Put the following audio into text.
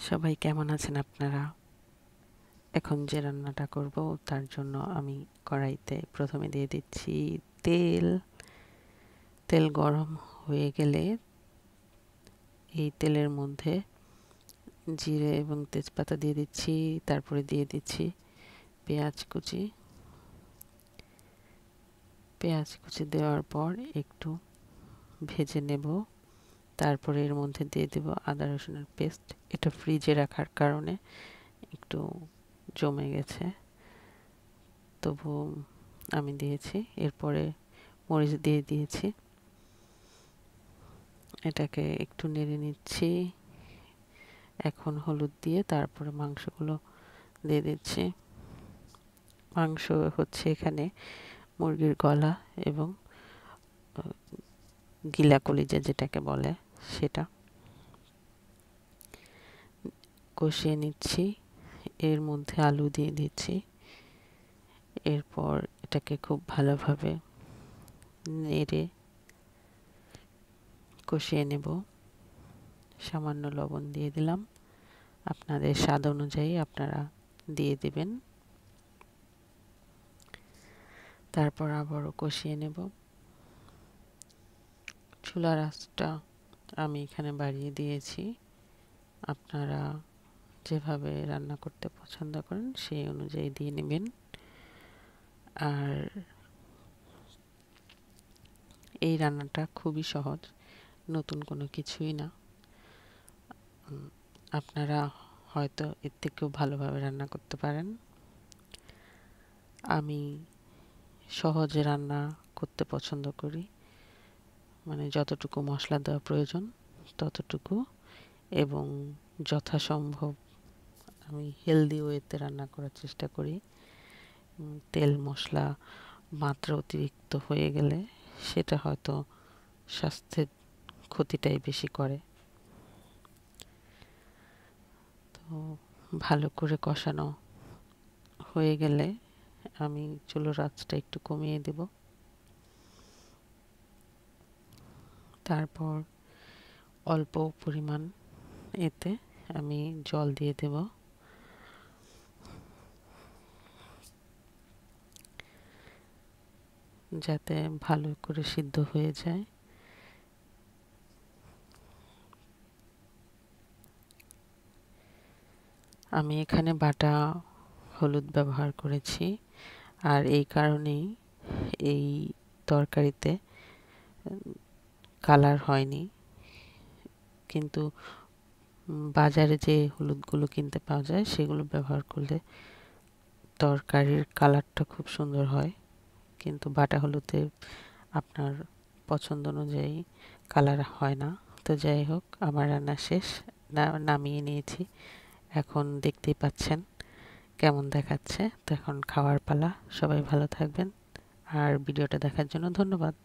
সবাই কেমন আছেন আপনারা? এখন যে রান্নাটা করব তার জন্য আমি কড়াইতে প্রথমে দিয়ে দিচ্ছি তেল। তেল গরম হয়ে গেলে এই তেলের মধ্যে জিরে এবং তেজপাতা দিয়ে দিচ্ছি, তারপরে দিয়ে দিচ্ছি পেঁয়াজ কুচি। পেঁয়াজ কুচি দেওয়ার পর একটু ভেজে নেব। তারপরে এর মধ্যে দিয়ে দেব আদা রসুনের পেস্ট। এটা ফ্রিজে রাখার কারণে একটু জমে গেছে, তবু আমি দিয়েছি। এরপরে মরিচ দিয়ে দিয়েছি, এটাকে একটু নেড়ে নিচ্ছি। এখন হলুদ দিয়ে তারপরে মাংসগুলো দিয়ে দিচ্ছি। মাংস হচ্ছে এখানে মুরগির গলা এবং গিলা কলিজা যেটাকে বলে সেটা কষিয়ে নিচ্ছি। এর মধ্যে আলু দিয়ে দিচ্ছি। এরপর এটাকে খুব ভালোভাবে নেড়ে কষিয়ে নেব। সামান্য লবণ দিয়ে দিলাম, আপনাদের স্বাদ অনুযায়ী আপনারা দিয়ে দিবেন। তারপর আবারও কষিয়ে নেব। চুলার আঁচটা আমি এখানে বাড়িয়ে দিয়েছি। আপনারা যেভাবে রান্না করতে পছন্দ করেন সেই অনুযায়ী দিয়ে নেবেন। আর এই রান্নাটা খুবই সহজ, নতুন কোনো কিছুই না। আপনারা হয়তো এর থেকেও ভালোভাবে রান্না করতে পারেন। আমি সহজে রান্না করতে পছন্দ করি, মানে যতটুকু মশলা দেওয়া প্রয়োজন ততটুকু, এবং যথাসম্ভব আমি হেলদি ওয়েতে রান্না করার চেষ্টা করি। তেল মশলা মাত্রা অতিরিক্ত হয়ে গেলে সেটা হয়তো স্বাস্থ্যের ক্ষতিটাই বেশি করে। তো ভালো করে কষানো হয়ে গেলে আমি চুলোর আঁচটা একটু কমিয়ে দেব। তারপর অল্প পরিমাণ এতে আমি জল দিয়ে দেব। যাতে ভালো করে সিদ্ধ হয়ে যায়। আমি এখানে বাটা হলুদ ব্যবহার করেছি, আর এই কারণেই এই তরকারিতে কালার হয়নি। কিন্তু বাজারে যে হলুদগুলো কিনতে পাওয়া যায় সেগুলো ব্যবহার করলে তরকারির কালারটা খুব সুন্দর হয়, কিন্তু বাটা হলুদে আপনার পছন্দ অনুযায়ী কালার হয় না। তো যাই হোক, আমার রান্না শেষ, নামিয়ে নিয়েছি। এখন দেখতেই পাচ্ছেন কেমন দেখাচ্ছে। তো এখন খাওয়ার পালা। সবাই ভালো থাকবেন, আর ভিডিওটা দেখার জন্য ধন্যবাদ।